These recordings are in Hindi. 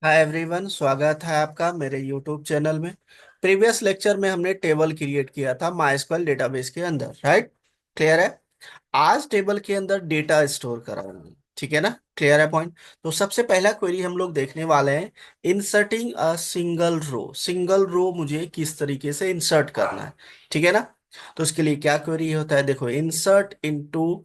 हाय एवरीवन, स्वागत है आपका मेरे यूट्यूब चैनल में। प्रीवियस लेक्चर में हमने टेबल क्रिएट किया था माइस्क्ल डेटाबेस के अंदर, राइट? क्लियर है। आज टेबल के अंदर डेटा स्टोर कराऊंगा, ठीक है ना? क्लियर है पॉइंट। तो सबसे पहला क्वेरी हम लोग देखने वाले हैं, inserting a single row. Single row मुझे किस तरीके से इंसर्ट करना है, ठीक है ना? तो उसके लिए क्या क्वेरी होता है, देखो, इंसर्ट इनटू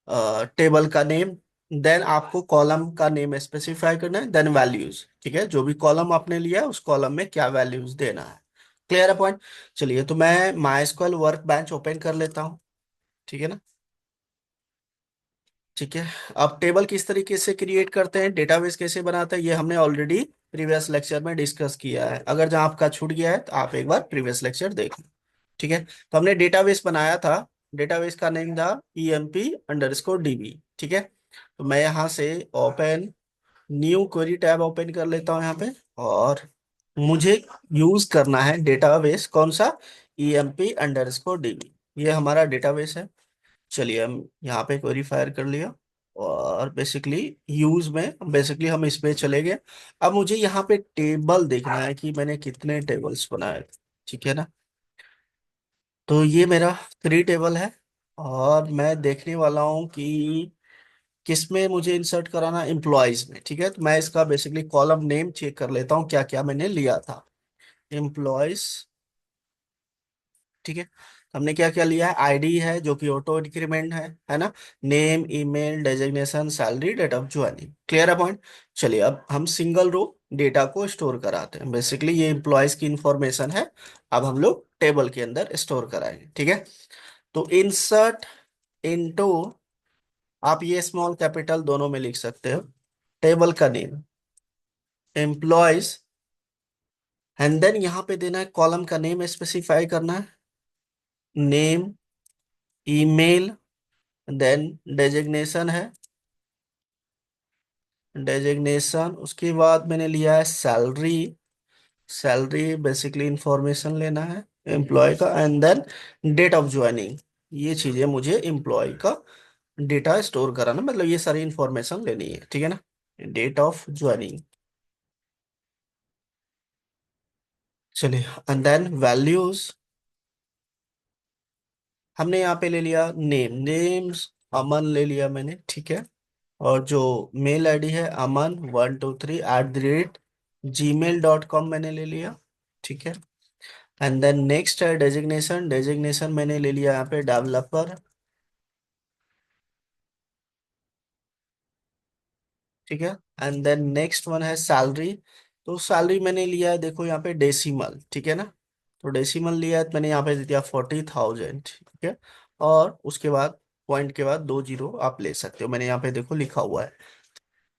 टेबल का नेम, देन आपको कॉलम का नेम स्पेसिफाई करना है, देन वैल्यूज, ठीक है? जो भी कॉलम आपने लिया है उस कॉलम में क्या वैल्यूज देना है। क्लियर है पॉइंट। चलिए, तो मैं my SQL work bench open कर लेता हूँ, ठीक है ना? ठीक है। अब टेबल किस तरीके से क्रिएट करते हैं, डेटाबेस कैसे बनाते हैं, ये हमने ऑलरेडी प्रीवियस लेक्चर में डिस्कस किया है। अगर जहाँ आपका छूट गया है तो आप एक बार प्रीवियस लेक्चर देख लो, ठीक है? तो हमने डेटाबेस बनाया था, डेटाबेस का नेम था EMP_DB, ठीक है? तो मैं यहाँ से open new query tab open कर लेता हूँ यहाँ पे, और मुझे यूज करना है डेटाबेस कौन सा, EMP_DB। ये हमारा डेटाबेस है। चलिए, हम यहाँ पे क्वेरी फायर कर लिया, और बेसिकली यूज में बेसिकली हम इस पे चले गए। अब मुझे यहाँ पे टेबल देखना है कि मैंने कितने टेबल्स बनाए थे, ठीक है ना? तो ये मेरा 3 टेबल है, और मैं देखने वाला हूँ कि किस में मुझे इंसर्ट कराना, एम्प्लॉयज में, ठीक है? तो मैं इसका बेसिकली कॉलम नेम चेक कर लेता हूँ क्या क्या मैंने लिया था। एम्प्लॉयज, ठीक है। हमने क्या क्या लिया है, आईडी है जो कि ऑटो इंक्रीमेंट है ना? Name, email, designation, salary, date of joining. Clear है पॉइंट। चलिए, अब हम सिंगल रो डेटा को स्टोर कराते हैं। बेसिकली ये एम्प्लॉयज की इंफॉर्मेशन है, अब हम लोग टेबल के अंदर स्टोर कराएंगे, ठीक है? तो इंसर्ट इनटू, आप ये स्मॉल कैपिटल दोनों में लिख सकते हो, टेबल का नेम, एम्प्लॉयज, एंड देन यहाँ पे देना है कॉलम का नेम स्पेसिफाई करना है, नेम, ईमेल, देन डेजिग्नेशन है, डेजिग्नेशन, उसके बाद मैंने लिया है सैलरी। सैलरी बेसिकली इंफॉर्मेशन लेना है एम्प्लॉय का, and then date of joining. ये चीजें मुझे एम्प्लॉय का डेटा स्टोर कराना, मतलब ये सारी इंफॉर्मेशन लेनी है, ठीक है ना? Date of joining. चलिए, एंड देन वैल्यूज, हमने यहाँ पे ले लिया नेम, नेम्स अमन ले लिया मैंने, ठीक है? और जो मेल आईडी है, aman123@gmail.com मैंने ले लिया, ठीक है? एंड देन नेक्स्ट है डेजिग्नेशन, डेजिग्नेशन मैंने ले लिया यहाँ पे डेवलपर, ठीक है? एंड देन नेक्स्ट वन है सैलरी। तो सैलरी मैंने लिया है, देखो यहाँ पे डेसिमल, ठीक है ना? तो डेसिमल लिया है तो मैंने यहाँ पे दे दिया 40,000, ठीक है? और उसके बाद पॉइंट के बाद 2 जीरो आप ले सकते हो, मैंने यहाँ पे देखो लिखा हुआ है।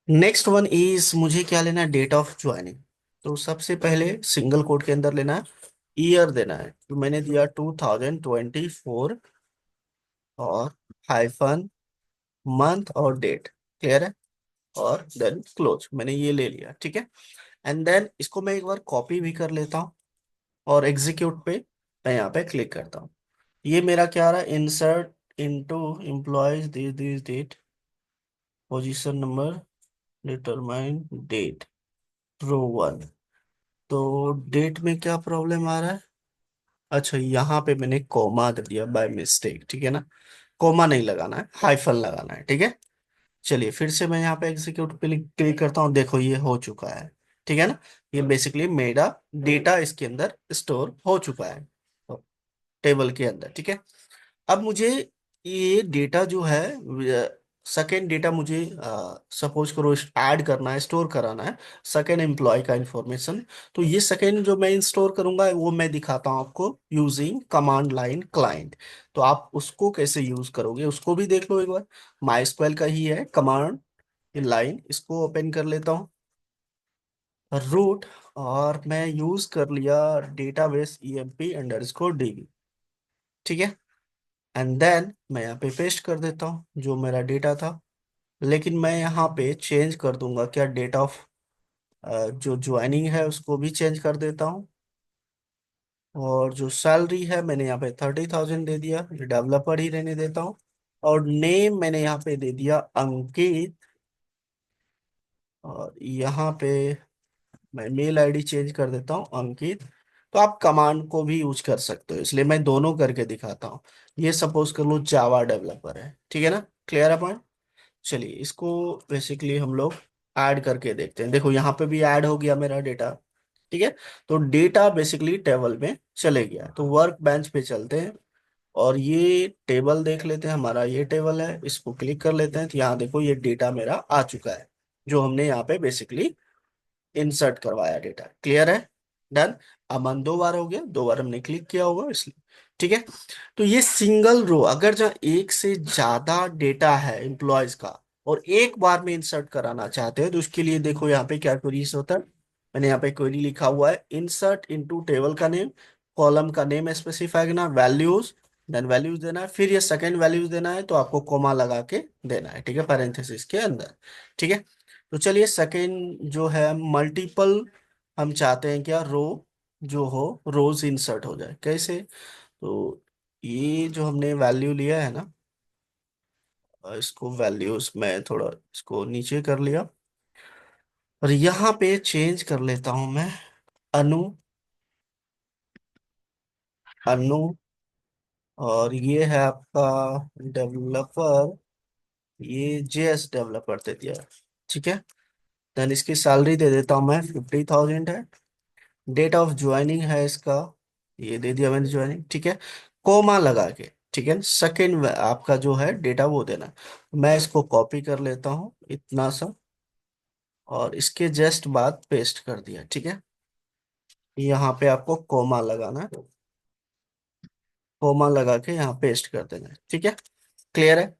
नेक्स्ट वन इज, मुझे क्या लेना है, डेट ऑफ ज्वाइनिंग। तो सबसे पहले सिंगल कोट के अंदर लेना है, ईयर देना है, तो मैंने दिया 2024, और हाइफन मंथ और डेट। क्लियर है। और देन क्लोज, मैंने ये ले लिया, ठीक है? एंड देन इसको मैं एक बार कॉपी भी कर लेता हूँ, और एग्जीक्यूट पे मैं यहाँ पे क्लिक करता हूँ। ये मेरा क्या रहा, insert into employees this date, position number, determine date, row 1। तो डेट में क्या प्रॉब्लम आ रहा है, अच्छा, यहाँ पे मैंने कोमा दे दिया बाय मिस्टेक, ठीक है ना? कोमा नहीं लगाना है, हाइफन लगाना है, ठीक है? चलिए, फिर से मैं यहाँ पे एग्जीक्यूट पे क्लिक करता हूँ, देखो ये हो चुका है, ठीक है ना? ये बेसिकली मेरा डेटा इसके अंदर स्टोर हो चुका है टेबल के अंदर, ठीक है? अब मुझे ये डेटा जो है, सेकेंड डेटा मुझे सपोज करो ऐड करना है, स्टोर कराना है, सेकेंड एम्प्लॉय का इंफॉर्मेशन। तो ये सेकेंड जो मैं इंस्टोर करूंगा वो मैं दिखाता हूँ आपको यूजिंग कमांड लाइन क्लाइंट। तो आप उसको कैसे यूज करोगे उसको भी देख लो एक बार। माई का ही है कमांड लाइन, इसको ओपन कर लेता हूँ, रूट, और मैं यूज कर लिया डेटाबेस EMP_DB, ठीक है? एंड देन मैं यहाँ पे पेस्ट कर देता हूँ जो मेरा डेटा था। लेकिन मैं यहाँ पे चेंज कर दूंगा क्या, डेट ऑफ जो ज्वाइनिंग है उसको भी चेंज कर देता हूँ, और जो सैलरी है मैंने यहाँ पे 30,000 दे दिया, डेवलपर ही रहने देता हूँ। और नेम मैंने यहाँ पे दे दिया अंकित, और यहाँ पे मैं मेल आईडी चेंज कर देता हूँ अंकित। तो आप कमांड को भी यूज कर सकते हो, इसलिए मैं दोनों करके दिखाता हूँ। ये सपोज कर लो जावा डेवलपर है, ठीक है ना, क्लियर है पॉइंट। चलिए इसको बेसिकली हम लोग ऐड करके देखते हैं। देखो यहाँ पे भी ऐड हो गया मेरा डेटा, ठीक है। तो डेटा बेसिकली टेबल में चले गया, तो वर्क बेंच पे चलते हैं और ये टेबल देख लेते हैं। हमारा ये टेबल है, इसको क्लिक कर लेते हैं, तो यहाँ देखो ये डेटा मेरा आ चुका है, जो हमने यहाँ पे बेसिकली इंसर्ट करवाया डेटा, क्लियर है, डन। अमन 2 बार हो गया, 2 बार हमने क्लिक किया होगा इसलिए, ठीक है। तो ये सिंगल रो, अगर जहाँ एक से ज्यादा डेटा है एम्प्लॉयज का और एक बार में इंसर्ट कराना चाहते हैं, तो उसके लिए देखो यहाँ पे क्या क्वेरीज होता है। मैंने यहाँ पे क्वेरी लिखा हुआ है, इंसर्ट इनटू टेबल का नेम, कॉलम का नेम स्पेसिफाई करना, वैल्यूज, देन वैल्यूज देना है, फिर ये सेकंड वैल्यूज देना है, तो आपको कोमा लगा के देना है, ठीक है, पैरेंथेसिस के अंदर, ठीक है। तो चलिए सेकंड जो है मल्टीपल, हम चाहते हैं क्या, रो जो हो, रोज इंसर्ट हो जाए, कैसे। तो ये जो हमने वैल्यू लिया है ना, इसको वैल्यूज में थोड़ा इसको नीचे कर लिया और यहाँ पे चेंज कर लेता हूं मैं, अनु, अनु। और ये है आपका डेवलपर, ये जेएस डेवलपर दे दिया, ठीक है। देन इसकी सैलरी दे देता हूँ मैं, 50,000 है। डेट ऑफ ज्वाइनिंग है इसका, ये दे दिया मैंने ज्वाइनिंग, ठीक है, कोमा लगा के, ठीक है। सेकेंड आपका जो है डेटा वो देना, मैं इसको कॉपी कर लेता हूँ इतना सा और इसके जस्ट बाद पेस्ट कर दिया, ठीक है। यहाँ पे आपको कोमा लगाना है, कोमा लगा के यहाँ पेस्ट कर देना है, ठीक है, क्लियर है।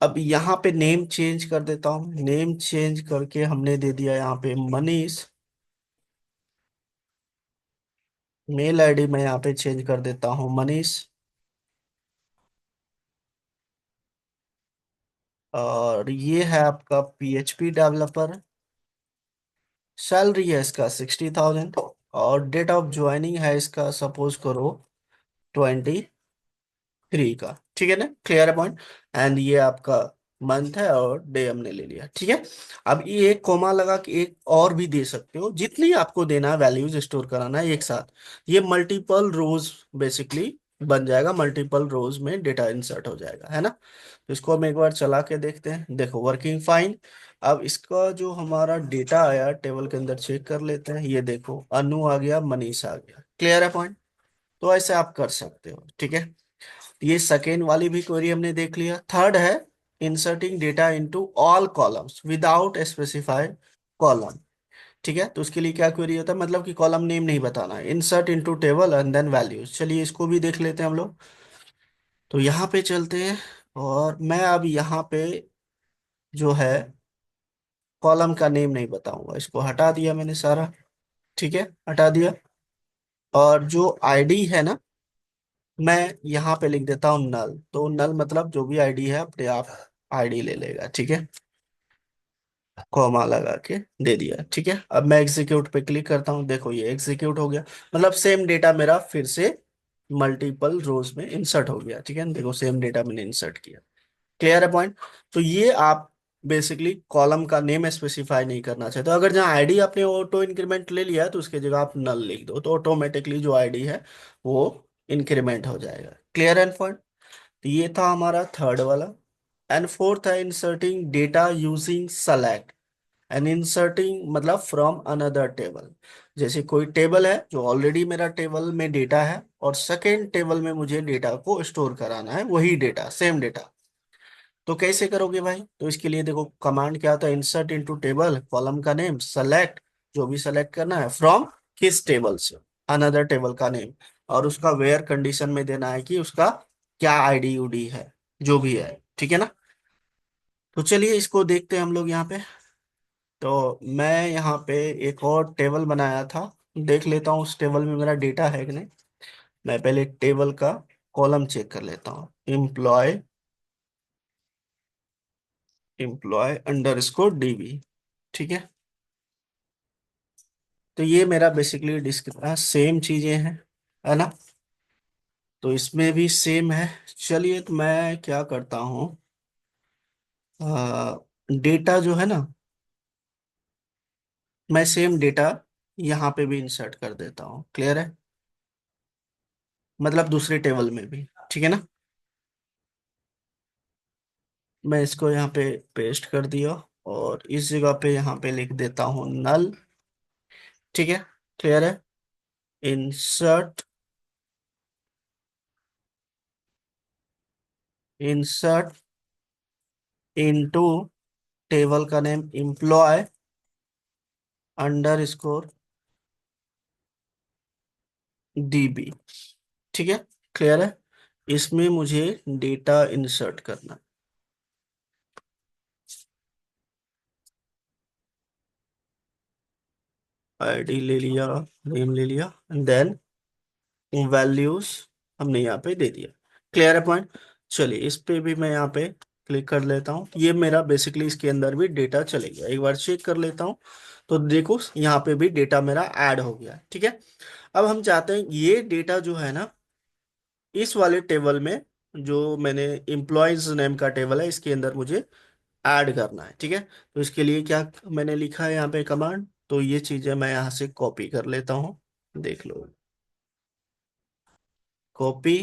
अब यहाँ पे नेम चेंज कर देता हूँ, नेम चेंज करके हमने दे दिया यहाँ पे मनीष। मेल आईडी मैं यहाँ पे चेंज कर देता हूँ मनीष। और ये है आपका पीएचपी डेवलपर, सैलरी है इसका 60,000 और डेट ऑफ ज्वाइनिंग है इसका सपोज करो 23 का, ठीक है ना, क्लियर है पॉइंट। एंड ये आपका मंथ है और डे हमने ले लिया, ठीक है। अब ये एक कोमा लगा के एक और भी दे सकते हो, जितनी आपको देना है वैल्यूज स्टोर कराना है एक साथ, ये मल्टीपल रोज बेसिकली बन जाएगा, मल्टीपल रोज में डेटा इंसर्ट हो जाएगा, है ना। तो इसको हम एक बार चला के देखते हैं, देखो वर्किंग फाइन। अब इसका जो हमारा डेटा आया टेबल के अंदर चेक कर लेते हैं, ये देखो अनु आ गया, मनीष आ गया, क्लियर है पॉइंट। तो ऐसे आप कर सकते हो, ठीक है। ये सेकेंड वाली भी क्वेरी हमने देख लिया। थर्ड है inserting data into all columns without specified column, ठीक है। तो उसके लिए क्या क्वेरी होता है, मतलब कि कॉलम नेम नहीं बताना है, insert into table and then values. चलिए इसको भी देख लेते हैं हम लोग। तो यहाँ पे चलते हैं और मैं अब यहाँ पे जो है कॉलम का नेम नहीं बताऊंगा, इसको हटा दिया मैंने सारा, ठीक है, हटा दिया। और जो आईडी है ना, मैं यहाँ पे लिख देता हूँ नल, तो नल मतलब जो भी आईडी है अपने आप आईडी ले लेगा, ठीक है, कॉमा लगा के दे दिया, ठीक है। अब मैं एग्जीक्यूट पे क्लिक करता हूँ, देखो ये एग्जीक्यूट हो गया, मतलब सेम डेटा मेरा फिर से मल्टीपल रोज में इंसर्ट हो गया, ठीक है, देखो सेम डेटा मैंने इंसर्ट किया, क्लियर है पॉइंट। तो ये आप बेसिकली कॉलम का नेम स्पेसिफाई नहीं करना चाहते, तो अगर जहाँ आईडी आपने ऑटो इंक्रीमेंट ले लिया है तो उसकी जगह आप नल लिख दो, तो ऑटोमेटिकली जो आईडी है वो इंक्रीमेंट हो जाएगा, क्लियर एंड पॉइंट। तो ये था हमारा थर्ड वाला। एंड फोर्थ है inserting data using select and inserting मतलब फ्रॉम अनदर टेबल। जैसे कोई टेबल है जो ऑलरेडी मेरा टेबल में डेटा है और सेकेंड टेबल में मुझे डेटा को स्टोर कराना है, वही डेटा, सेम डेटा। तो कैसे करोगे भाई, तो इसके लिए देखो कमांड क्या आता है, इंसर्ट इनटू टेबल, कॉलम का नेम, सेलेक्ट, जो भी सेलेक्ट करना है, फ्रॉम किस टेबल से, अनदर टेबल का नेम, और उसका वेयर कंडीशन में देना है कि उसका क्या आईडी यूडी है, जो भी है, ठीक है ना। तो चलिए इसको देखते हैं हम लोग यहाँ पे। तो मैं यहाँ पे एक और टेबल बनाया था, देख लेता हूँ उस टेबल में मेरा डेटा है कि नहीं। मैं पहले टेबल का कॉलम चेक कर लेता हूँ, employ, employ underscore DB, ठीक है। तो ये मेरा बेसिकली डिस्क सेम चीजें हैं, है ना। तो इसमें भी सेम है। चलिए तो मैं क्या करता हूँ, डेटा जो है ना, मैं सेम डेटा यहाँ पे भी इंसर्ट कर देता हूँ। क्लियर है? मतलब दूसरे टेबल में भी। ठीक है ना? मैं इसको यहाँ पे पेस्ट कर दिया, और इस जगह पे यहाँ पे लिख देता हूँ नल। ठीक है? क्लियर है? इंसर्ट, इंसर्ट इनटू टेबल का name employ underscore DB. ठीक है? क्लियर है? इसमें मुझे डेटा इंसर्ट करना। आईडी ले लिया, नेम ले लिया, देन वैल्यूज हमने यहाँ पे दे दिया। क्लियर है पॉइंट? चलिए इस पे भी मैं यहाँ पे क्लिक कर लेता हूँ। ये मेरा बेसिकली इसके अंदर भी डेटा चलेगा, एक बार चेक कर लेता हूँ। तो देखो यहाँ पे भी डेटा मेरा ऐड हो गया। ठीक है? अब हम चाहते हैं ये डेटा जो है ना, इस वाले टेबल में, जो मैंने एम्प्लॉयज नेम का टेबल है, इसके अंदर मुझे ऐड करना है। ठीक है? तो इसके लिए क्या मैंने लिखा है यहाँ पे कमांड, तो ये चीजें मैं यहाँ से कॉपी कर लेता हूँ। देख लो, कॉपी,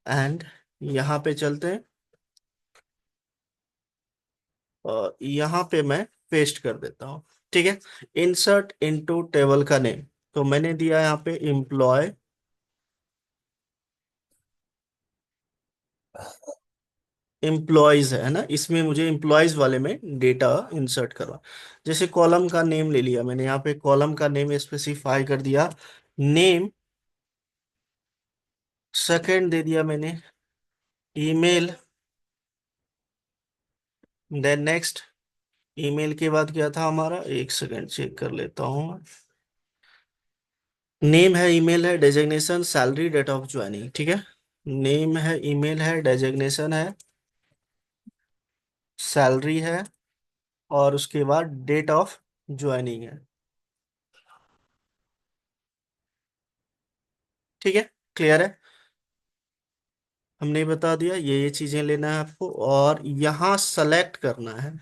एंड यहाँ पे चलते हैं, और यहाँ पे मैं पेस्ट कर देता हूँ। ठीक है? इंसर्ट इनटू टेबल का नेम, तो मैंने दिया यहाँ पे एम्प्लॉय, एम्प्लॉयज है ना, इसमें मुझे एम्प्लॉयज वाले में डेटा इंसर्ट करवा। जैसे कॉलम का नेम ले लिया मैंने, यहाँ पे कॉलम का नेम स्पेसिफाई कर दिया, नेम। सेकंड दे दिया मैंने ईमेल, देन नेक्स्ट। ईमेल के बाद क्या था हमारा, एक सेकंड चेक कर लेता हूँ। नेम है, ईमेल है, designation, salary, date of joining. ठीक है? नेम है, ईमेल है, डेजिग्नेशन है, सैलरी है, और उसके बाद डेट ऑफ ज्वाइनिंग है। ठीक है? क्लियर है? हमने बता दिया ये चीजें लेना है आपको, और यहाँ सेलेक्ट करना है।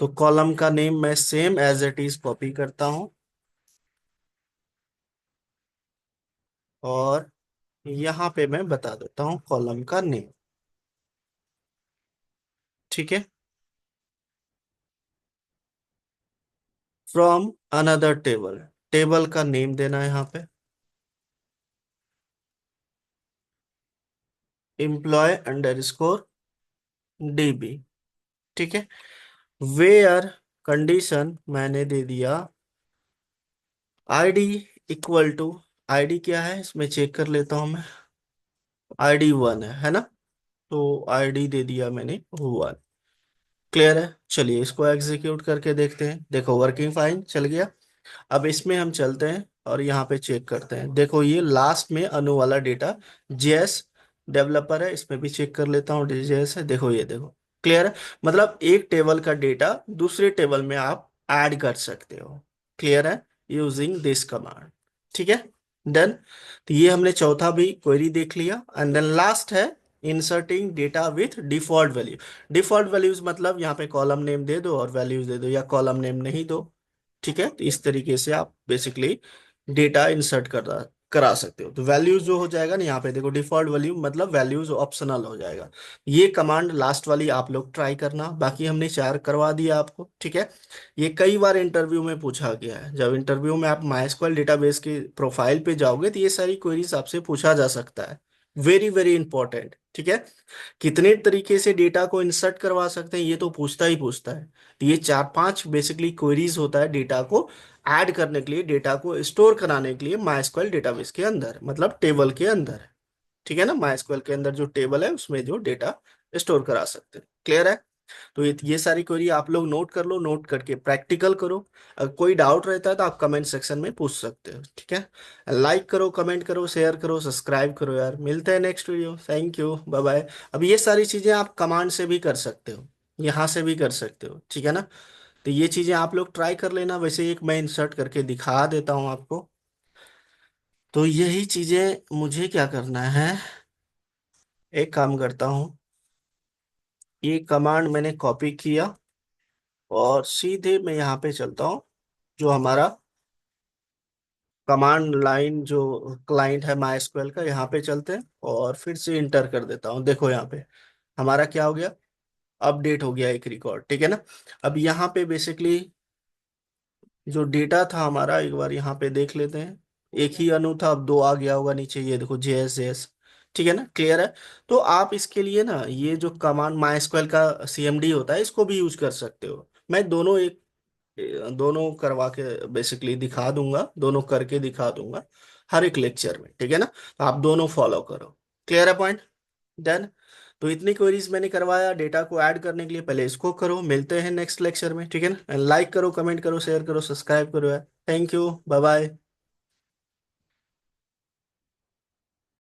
तो कॉलम का नेम मैं same as it is copy करता हूँ, और यहाँ पे मैं बता देता हूँ कॉलम का नेम। ठीक है? फ्रॉम अनदर टेबल, टेबल का नेम देना है यहाँ पे, एम्प्लॉय अंडर स्कोर डीबी। ठीक है? वेयर कंडीशन मैंने दे दिया आईडी इक्वल टू, आईडी क्या है इसमें चेक कर लेता हूं मैं, आईडी 1 है ना? तो आईडी दे दिया मैंने 1। क्लियर है? चलिए इसको एग्जीक्यूट करके देखते हैं। देखो वर्किंग फाइन चल गया। अब इसमें हम चलते हैं और यहाँ पे चेक करते हैं। देखो ये लास्ट में अनु वाला डेटा जेएस डेवलपर है, इसमें भी चेक कर लेता हूँ जेएस है। देखो ये देखो, क्लियर है? मतलब एक टेबल का डेटा दूसरे टेबल में आप ऐड कर सकते हो। क्लियर है? Using this command. ठीक है? डन। तो ये हमने चौथा भी क्वेरी देख लिया, एंड देन लास्ट है inserting data with default value. Default values मतलब यहाँ पे कॉलम नेम दे दो और वैल्यूज दे दो, या कॉलम नेम नहीं दो। ठीक है? तो इस तरीके से आप बेसिकली डेटा इंसर्ट करा सकते हो। तो वैल्यूज जो हो जाएगा ना, यहाँ पे देखो डिफॉल्ट वैल्यू मतलब वैल्यूज ऑप्शनल हो जाएगा। ये कमांड लास्ट वाली आप लोग ट्राई करना, बाकी हमने 4 करवा दिया आपको। ठीक है? ये कई बार इंटरव्यू में पूछा गया है। जब इंटरव्यू में आप माइस्क्वाल डेटाबेस के प्रोफाइल पे जाओगे तो ये सारी क्वेरीज आपसे पूछा जा सकता है। Very very important. ठीक है? कितने तरीके से डेटा को इंसर्ट करवा सकते हैं ये तो पूछता ही पूछता है। तो ये 4-5 बेसिकली क्वेरीज होता है डेटा को ऐड करने के लिए, डेटा को स्टोर कराने के लिए माइस्क्वाल डेटाबेस के अंदर, मतलब टेबल के अंदर। ठीक है ना? माइस्क्वाल के अंदर जो टेबल है उसमें जो डेटा स्टोर करा सकते हैं। क्लियर है? तो ये सारी क्वेरी आप लोग नोट कर लो, नोट करके प्रैक्टिकल करो। अगर कोई डाउट रहता है तो आप कमेंट सेक्शन में पूछ सकते हो। ठीक है? लाइक करो, कमेंट करो, शेयर करो, सब्सक्राइब करो यार। मिलते हैं next video. Thank you, bye bye. अब ये सारी चीजें आप कमांड से भी कर सकते हो, यहाँ से भी कर सकते हो। ठीक है ना? तो ये चीजें आप लोग ट्राई कर लेना। वैसे एक मैं इंसर्ट करके दिखा देता हूँ आपको। तो यही चीजें मुझे क्या करना है, एक काम करता हूँ, ये कमांड मैंने कॉपी किया, और सीधे मैं यहाँ पे चलता हूँ, जो हमारा कमांड लाइन जो क्लाइंट है माई एसक्यूएल का, यहाँ पे चलते हैं और फिर से इंटर कर देता हूँ। देखो यहाँ पे हमारा क्या हो गया, अपडेट हो गया एक रिकॉर्ड, ठीक है ना। अब यहाँ पे बेसिकली जो डेटा था हमारा, एक बार यहाँ पे देख लेते हैं। एक ही अनु था, अब दो आ गया होगा नीचे, ये देखो JS। ठीक है ना, क्लियर है। तो आप इसके लिए ना ये जो कमांड माई का CMD होता है, इसको भी यूज कर सकते हो। मैं दोनों एक दोनों करवा के बेसिकली दिखा दूंगा, दोनों करके दिखा दूंगा हर एक लेक्चर में, ठीक है ना। तो आप दोनों फॉलो करो। क्लियर है पॉइंट। डन। तो इतनी क्वेरीज मैंने करवाया, डेटा को ऐड करने के लिए पहले इसको करो। मिलते हैं नेक्स्ट लेक्चर में, ठीक है ना। लाइक करो, कमेंट करो, शेयर करो, सब्सक्राइब करो यार। Thank you, bye bye.